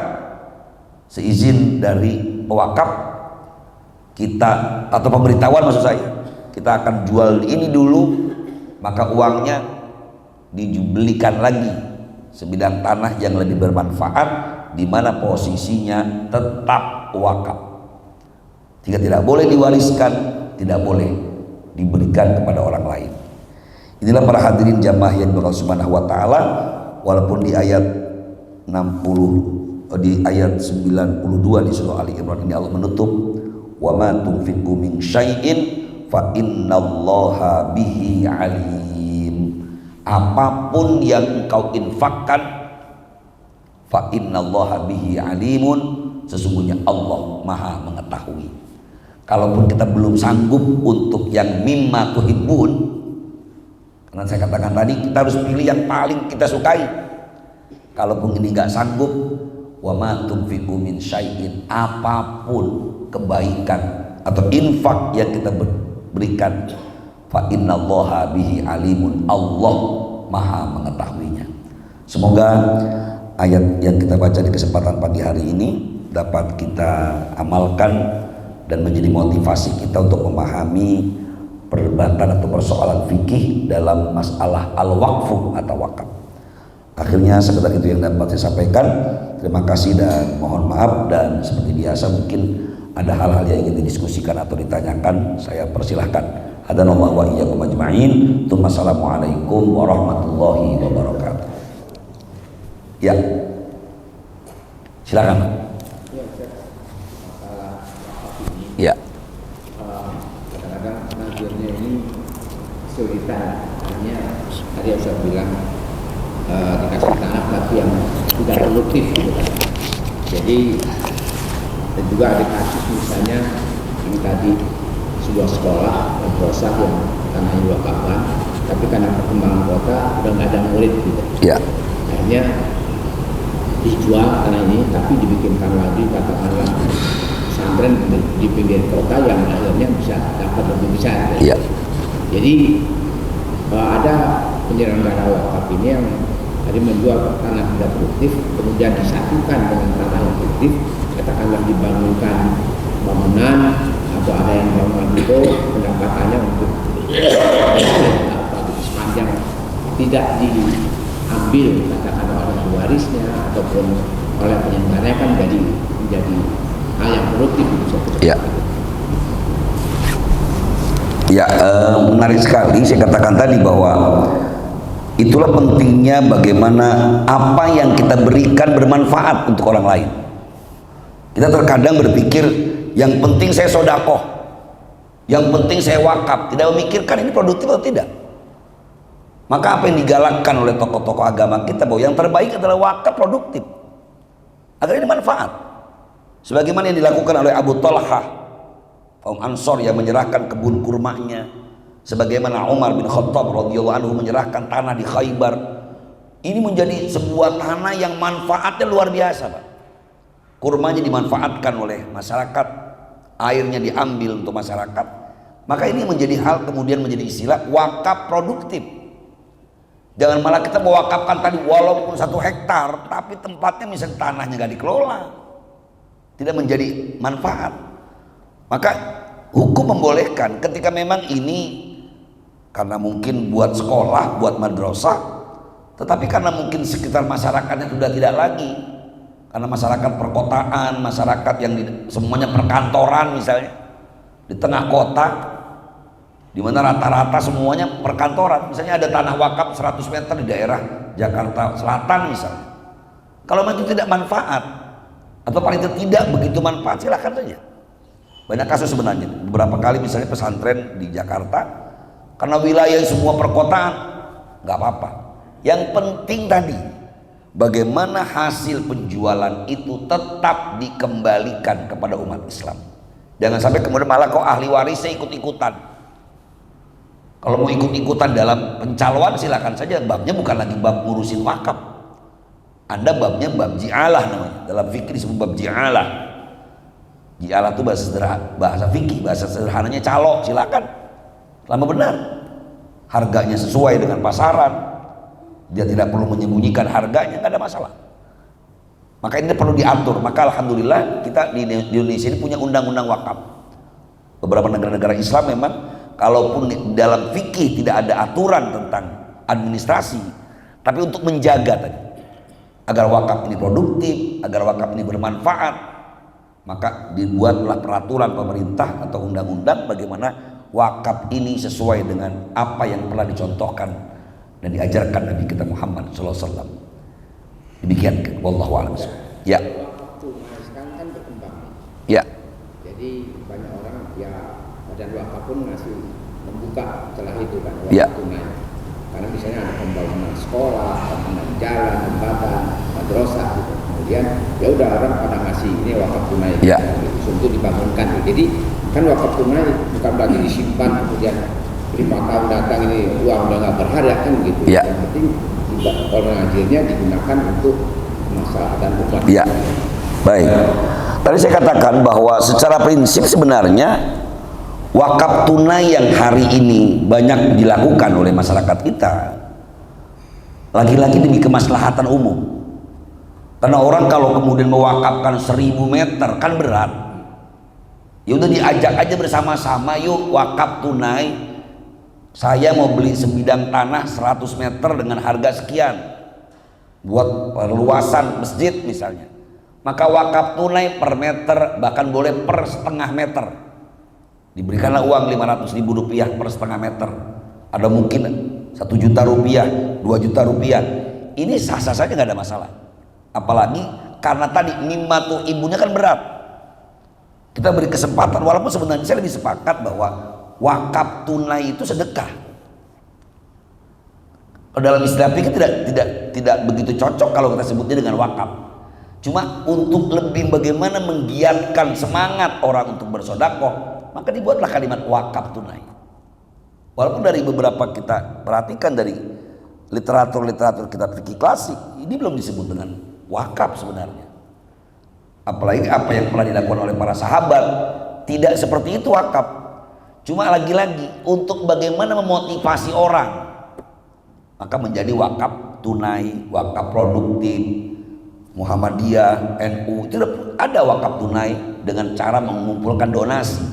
seizin dari pewakaf kita atau pemberitahuan maksud saya, kita akan jual ini dulu, maka uangnya dibelikan lagi sebidang tanah yang lebih bermanfaat di mana posisinya tetap wakaf. Jika tidak boleh diwariskan, tidak boleh diberikan kepada orang lain. Inilah para hadirin jamaah yang Allah Subhanahu wa taala, walaupun di ayat 60 di ayat 92 di surah Ali Imran ini Allah menutup, wa ma tunfiqu min syai'in fa innallaha bihi alim. Apapun yang engkau infakkan, fa innallaha bihi alimun, sesungguhnya Allah Maha mengetahui. Kalaupun kita belum sanggup untuk yang mimma tuhibbun, karena saya katakan tadi kita harus pilih yang paling kita sukai. Kalaupun ini nggak sanggup, wa ma tunfiqu min syai'in, apapun kebaikan atau infak yang kita berikan, fa innallaha bihi alimun, Allah Maha mengetahuinya. Semoga ayat yang kita baca di kesempatan pagi hari ini dapat kita amalkan dan menjadi motivasi kita untuk memahami perdebatan atau persoalan fikih dalam masalah al-waqfu atau wakaf. Akhirnya sekedar itu yang dapat saya sampaikan. Terima kasih dan mohon maaf, dan seperti biasa mungkin ada hal-hal yang ingin didiskusikan atau ditanyakan, saya persilahkan. Hadanallahu wa iyyakum ajma'in. Assalamualaikum warahmatullahi wabarakatuh. Ya, silakan. Ya. Kadang-kadang nazirnya ini kesulitan, hanya tadi yang saya bilang dikasih tanah tapi yang tidak produktif gitu kan. Jadi dan juga ada kasus misalnya ini tadi sebuah sekolah madrasah yang tanahnya diwakafkan, tapi karena perkembangan kota udah nggak ada murid gitu. Ya. Akhirnya dijual tanah ini, tapi dibikinkan lagi katakanlah pesantren di pinggir kota yang akhirnya bisa dapat lebih besar. Ya. Jadi ada penyelenggara wakaf ini yang tadi menjual tanah tidak produktif, kemudian disatukan dengan tanah yang produktif, katakanlah dibangunkan bangunan atau ada yang bangunan itu pendapatannya untuk sepanjang tidak diambil katakanlah oleh pewarisnya ataupun oleh penyelenggaranya, kan menjadi hal yang produktif bisa. Ya. Ya, menarik sekali. Saya katakan tadi bahwa itulah pentingnya bagaimana apa yang kita berikan bermanfaat untuk orang lain. Kita terkadang berpikir yang penting saya sodakoh, yang penting saya wakaf, tidak memikirkan ini produktif atau tidak. Maka apa yang digalakkan oleh tokoh-tokoh agama kita bahwa yang terbaik adalah wakaf produktif agar ini manfaat. Sebagaimana yang dilakukan oleh Abu Talhah kaum Ansor yang menyerahkan kebun kurmanya, sebagaimana Umar bin Khattab radhiyallahu anhu menyerahkan tanah di Khaybar. Ini menjadi sebuah tanah yang manfaatnya luar biasa, Pak. Kurmanya dimanfaatkan oleh masyarakat, airnya diambil untuk masyarakat. Maka ini menjadi hal, kemudian menjadi istilah wakaf produktif. Jangan malah kita mewakafkan tadi walaupun 1 hektar, tapi tempatnya misalnya tanahnya nggak dikelola, tidak menjadi manfaat. Maka hukum membolehkan ketika memang ini karena mungkin buat sekolah, buat madrasah, tetapi karena mungkin sekitar masyarakatnya sudah tidak lagi, karena masyarakat perkotaan, masyarakat yang semuanya perkantoran misalnya di tengah kota, di mana rata-rata semuanya perkantoran. Misalnya ada tanah wakaf 100 meter di daerah Jakarta Selatan misalnya. Kalau itu tidak manfaat atau paling tidak begitu manfaat, silakan saja. Banyak kasus sebenarnya. Beberapa kali misalnya pesantren di Jakarta, karena wilayah semua perkotaan, nggak apa-apa. Yang penting tadi, bagaimana hasil penjualan itu tetap dikembalikan kepada umat Islam. Jangan sampai kemudian malah kok ahli warisnya ikut-ikutan. Kalau mau ikut-ikutan dalam pencaloan silakan saja, babnya bukan lagi bab ngurusin wakaf. Anda babnya bab ji'alah namanya. Dalam fikih disebut bab ji'alah. Ji'alah itu bahasa fikih, bahasa sederhananya calo, silakan. Selama benar harganya sesuai dengan pasaran, dia tidak perlu menyembunyikan harganya, nggak ada masalah. Maka ini perlu diatur. Maka alhamdulillah kita di Indonesia ini punya undang-undang wakaf. Beberapa negara-negara Islam memang kalaupun dalam fikih tidak ada aturan tentang administrasi, tapi untuk menjaga tadi agar wakaf ini produktif, agar wakaf ini bermanfaat, maka dibuatlah peraturan pemerintah atau undang-undang bagaimana wakaf ini sesuai dengan apa yang telah dicontohkan dan diajarkan Nabi kita Muhammad SAW. Demikian, wallahu a'lam. Ya. Wakaf tunai sekarang kan berkembang. Ya. Jadi banyak orang ya badan wakaf pun masih membuka celah itu kan wakaf Ya. tunai. Karena misalnya ada pembangunan sekolah, pembangunan jalan, jembatan, madrasah gitu. Kemudian ya udah orang pada ngasih ini wakaf tunai Ya. untuk dibangunkan. Jadi kan wakaf tunai bukan lagi disimpan kemudian 5 tahun datang ini uang udah nggak berharga kan gitu. Ya. Yang penting orang akhirnya digunakan untuk kemaslahatan umat. Ya. Baik. Tadi saya katakan bahwa secara prinsip sebenarnya wakaf tunai yang hari ini banyak dilakukan oleh masyarakat kita lagi-lagi demi kemaslahatan umum. Karena orang kalau kemudian mewakafkan 1000 meter kan berat. Ya udah diajak aja bersama-sama, yuk wakaf tunai. Saya mau beli sebidang tanah 100 meter dengan harga sekian buat perluasan masjid misalnya. Maka wakaf tunai per meter, bahkan boleh per setengah meter. Diberikanlah uang 500.000 rupiah per setengah meter. Ada mungkin 1 juta rupiah, 2 juta rupiah. Ini sah-sah saja nggak ada masalah. Apalagi karena tadi nimatu ibunya kan berat. Kita beri kesempatan, walaupun sebenarnya saya lebih sepakat bahwa wakaf tunai itu sedekah. Kalau dalam istilah fikih tidak begitu cocok kalau kita sebutnya dengan wakaf. Cuma untuk lebih bagaimana menggiatkan semangat orang untuk bersedekah, maka dibuatlah kalimat wakaf tunai. Walaupun dari beberapa kita perhatikan dari literatur kitab fikih klasik, ini belum disebut dengan wakaf sebenarnya. Apalagi apa yang pernah dilakukan oleh para sahabat, tidak seperti itu wakaf. Cuma lagi-lagi untuk bagaimana memotivasi orang, maka menjadi wakaf tunai, wakaf produktif. Muhammadiyah, NU itu ada wakaf tunai dengan cara mengumpulkan donasi,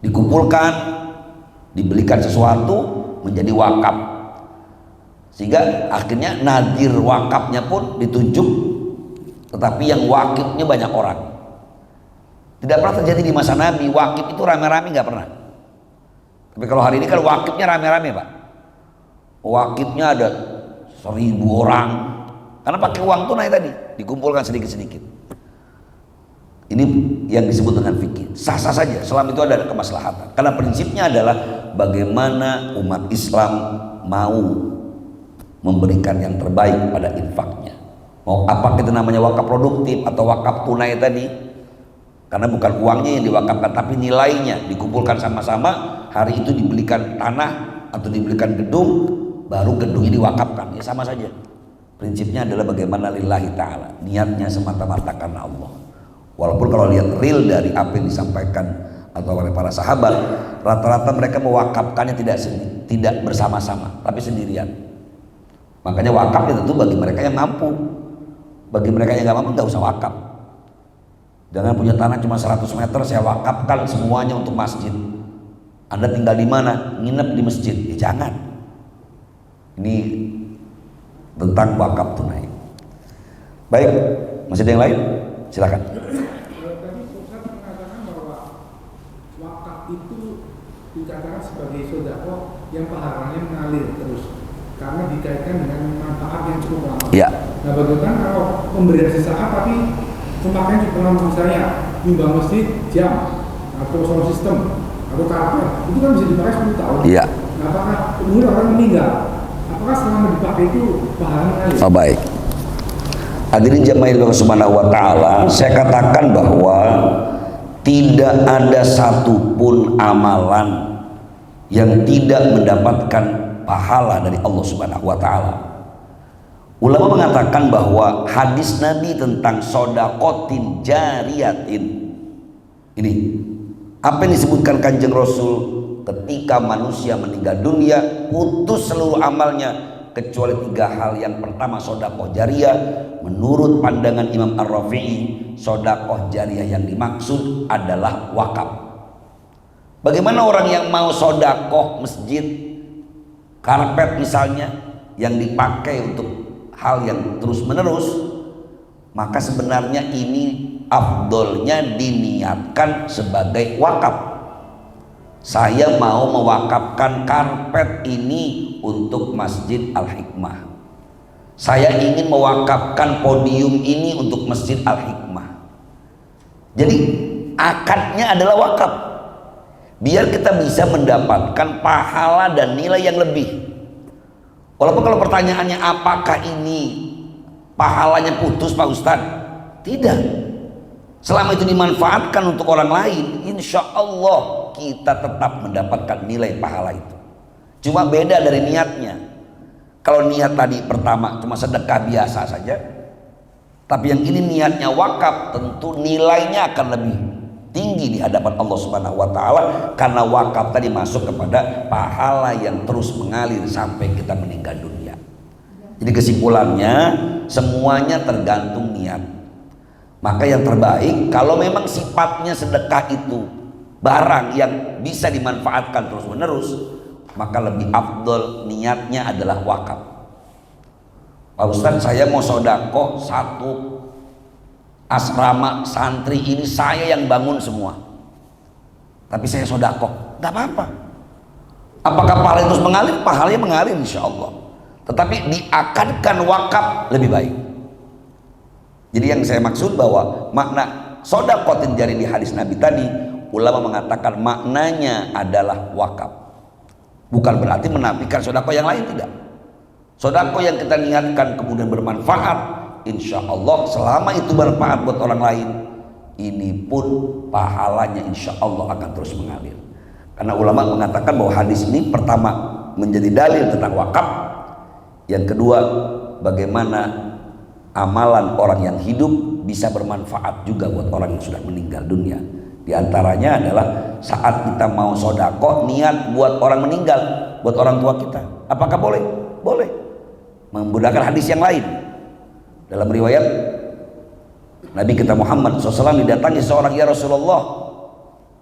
dikumpulkan, dibelikan sesuatu menjadi wakaf, sehingga akhirnya nadir wakafnya pun ditunjuk. Tetapi yang wakifnya banyak orang. Tidak pernah terjadi di masa Nabi wakif itu rame-rame, nggak pernah. Tapi kalau hari ini kan wakifnya rame-rame, Pak. Wakifnya ada 1000 orang, karena pakai uang tunai tadi, dikumpulkan sedikit-sedikit. Ini yang disebut dengan fikih. Sah-sah saja, selama itu ada kemaslahatan. Karena prinsipnya adalah bagaimana umat Islam mau memberikan yang terbaik pada infaknya. Mau apa kita namanya wakaf produktif atau wakaf tunai tadi, karena bukan uangnya yang diwakafkan tapi nilainya dikumpulkan sama-sama. Hari itu dibelikan tanah atau dibelikan gedung, baru gedung ini diwakafkan, ya sama saja. Prinsipnya adalah bagaimana lillahi ta'ala, niatnya semata-mata karena Allah. Walaupun kalau lihat real dari apa yang disampaikan atau oleh para sahabat, rata-rata mereka mewakafkannya tidak bersama-sama, tapi sendirian. Makanya wakaf itu tentu bagi mereka yang mampu. Bagi mereka yang nggak mampu nggak usah wakaf. Jangan punya tanah cuma 100 meter saya wakafkan semuanya untuk masjid. Anda tinggal di mana? Nginep di masjid. Ya jangan. Ini tentang wakaf tunai. Baik, masih ada yang lain? Silakan. Tadi Ustaz mengatakan bahwa wakaf itu dikatakan sebagai sedekah yang pahalanya mengalir terus karena dikaitkan dengan manfaat yang cukup lama. Ya. Nah, bagaimana kalau pemberian sesaat tapi pemakaian cukup lama, misalnya nyumbang masjid jam atau sound system atau karpet, itu kan bisa dipakai 10 tahun. Iya. Nah, apakah kemudian orang meninggal? Apakah selama dipakai itu pahalanya mengalir? Oh, baik. Hadirin jamaah Allah Subhanahu wa taala, saya katakan bahwa tidak ada satupun amalan yang tidak mendapatkan pahala dari Allah Subhanahu wa taala. Ulama mengatakan bahwa hadis Nabi tentang sodakotin jariyatin ini, apa yang disebutkan Kanjeng Rasul ketika manusia meninggal dunia putus seluruh amalnya kecuali 3 hal. Yang pertama sodakoh jariyah. Menurut pandangan Imam Ar-Rafi'i, sodakoh jariyah yang dimaksud adalah wakaf. Bagaimana orang yang mau sodakoh masjid, karpet misalnya, yang dipakai untuk hal yang terus menerus, maka sebenarnya ini afdolnya diniatkan sebagai wakaf. Saya mau mewakafkan karpet ini untuk Masjid Al-Hikmah. Saya ingin mewakafkan podium ini untuk Masjid Al-Hikmah. Jadi akadnya adalah wakaf. Biar kita bisa mendapatkan pahala dan nilai yang lebih. Walaupun kalau pertanyaannya apakah ini pahalanya putus Pak Ustadz? Tidak. Selama itu dimanfaatkan untuk orang lain, insya Allah kita tetap mendapatkan nilai pahala itu. Cuma beda dari niatnya. Kalau niat tadi pertama cuma sedekah biasa saja, tapi yang ini niatnya wakaf, tentu nilainya akan lebih tinggi di hadapan Allah Subhanahu wa taala, karena wakaf tadi masuk kepada pahala yang terus mengalir sampai kita meninggal dunia. Jadi kesimpulannya semuanya tergantung niat. Maka yang terbaik kalau memang sifatnya sedekah itu barang yang bisa dimanfaatkan terus menerus, maka lebih afdol niatnya adalah wakaf. Pak Ustadz, saya mau sodako 1 asrama santri ini saya yang bangun semua, tapi saya sodako, nggak apa-apa. Apakah pahala itu terus mengalir? Pahalanya mengalir insya Allah, tetapi diakadkan wakaf lebih baik. Jadi yang saya maksud bahwa makna sodakotin jari di hadis Nabi tadi, ulama mengatakan maknanya adalah wakaf. Bukan berarti menafikan sodako yang lain, tidak. Sodako yang kita niatkan kemudian bermanfaat, insya Allah selama itu bermanfaat buat orang lain, ini pun pahalanya insya Allah akan terus mengalir. Karena ulama mengatakan bahwa hadis ini pertama menjadi dalil tentang wakaf, yang kedua bagaimana amalan orang yang hidup bisa bermanfaat juga buat orang yang sudah meninggal dunia. Di antaranya adalah saat kita mau sodako niat buat orang meninggal, buat orang tua kita. Apakah boleh? Boleh. Menggunakan hadis yang lain. Dalam riwayat Nabi kita Muhammad SAW didatangi seorang, ya Rasulullah,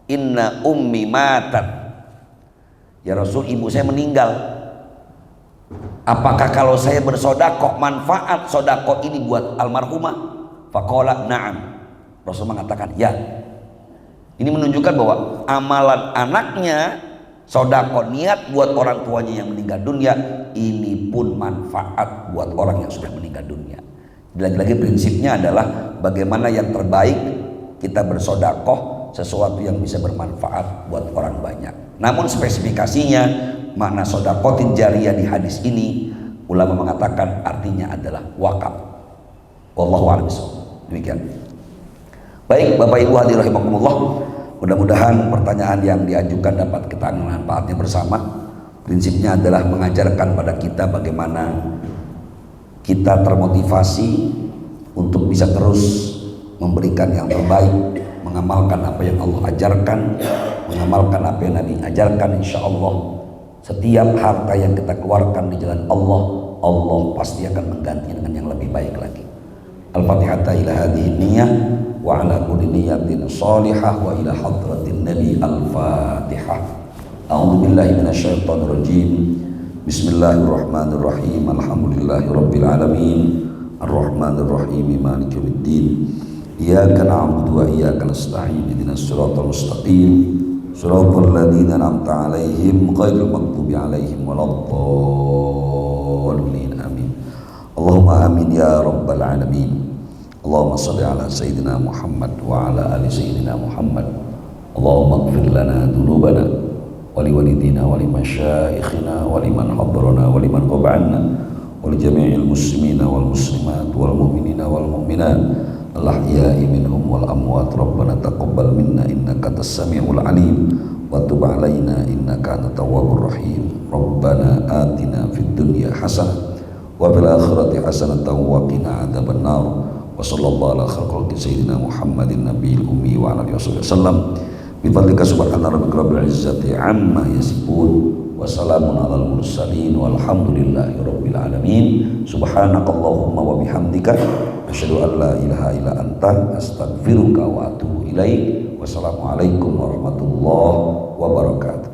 inna ummi matat. Ya Rasul, ibu saya meninggal. Apakah kalau saya bersodako manfaat sodako ini buat almarhumah? Faqala na'am. Rasul mengatakan ya. Ini menunjukkan bahwa amalan anaknya sodako niat buat orang tuanya yang meninggal dunia, ini pun manfaat buat orang yang sudah meninggal dunia. Lagi-lagi prinsipnya adalah bagaimana yang terbaik kita bersodakoh sesuatu yang bisa bermanfaat buat orang banyak. Namun spesifikasinya makna sodakotin jariyah di hadis ini, ulama mengatakan artinya adalah wakaf. Wallahu a'lam bishawab. Demikian. Baik Bapak Ibu hadirin rahimakumullah, mudah-mudahan pertanyaan yang diajukan dapat kita ambil manfaatnya bersama. Prinsipnya adalah mengajarkan pada kita bagaimana kita termotivasi untuk bisa terus memberikan yang terbaik, mengamalkan apa yang Allah ajarkan, mengamalkan apa yang Nabi ajarkan. Insya Allah setiap harta yang kita keluarkan di jalan Allah, Allah pasti akan mengganti dengan yang lebih baik lagi. Al-Fatihah ila hadhihi niyyah wa ala kulli niyatin shalihah wa ila hadratin Nabi. Al-Fatihah. A'udzu billahi minasyaitonir rajim. Bismillahirrahmanirrahim. Alhamdulillahirabbil alamin. Ar-Rahmanir Rahim. Maliki yaumiddin. Iyyaka na'budu wa iyyaka nasta'in. Ihdinas siratal mustaqim. Siratal ladzina an'amta 'alaihim ghairil maghdubi 'alaihim waladdallin. Amin. Allahumma amin ya rabbal alamin. Allahumma shalli ala sayyidina Muhammad wa ala ali sayyidina Muhammad. Allahumma ighfir lana dzunubana wa liwalidina wa limasyayikhina wa liman hadarana wa liman qaba'anna wa li jami'il muslimina wal muslimat wal mu'minina wal mu'minat al-ahya'i minhum wal amwat. Rabbana taqabbal minna innaka antas samiul alim wa tub alaina innaka antat tawwabur rahim. Rabbana atina fid dunya hasanah wa fil akhirati hasanatan wa qina adzabannar. Wa sallallahu ala khalqi sayyidina Muhammadin nabiyil ummi wa ala alihi wasallam. Bi fadlika subhana rabbika rabbil izzati amma yasifun wa salamun alal mursalin walhamdulillahi rabbil alamin. Subhanakallahumma wa bihamdika asyhadu an la ilaha illa anta astaghfiruka wa atubu ilaik. Wassalamualaikum warahmatullahi wabarakatuh.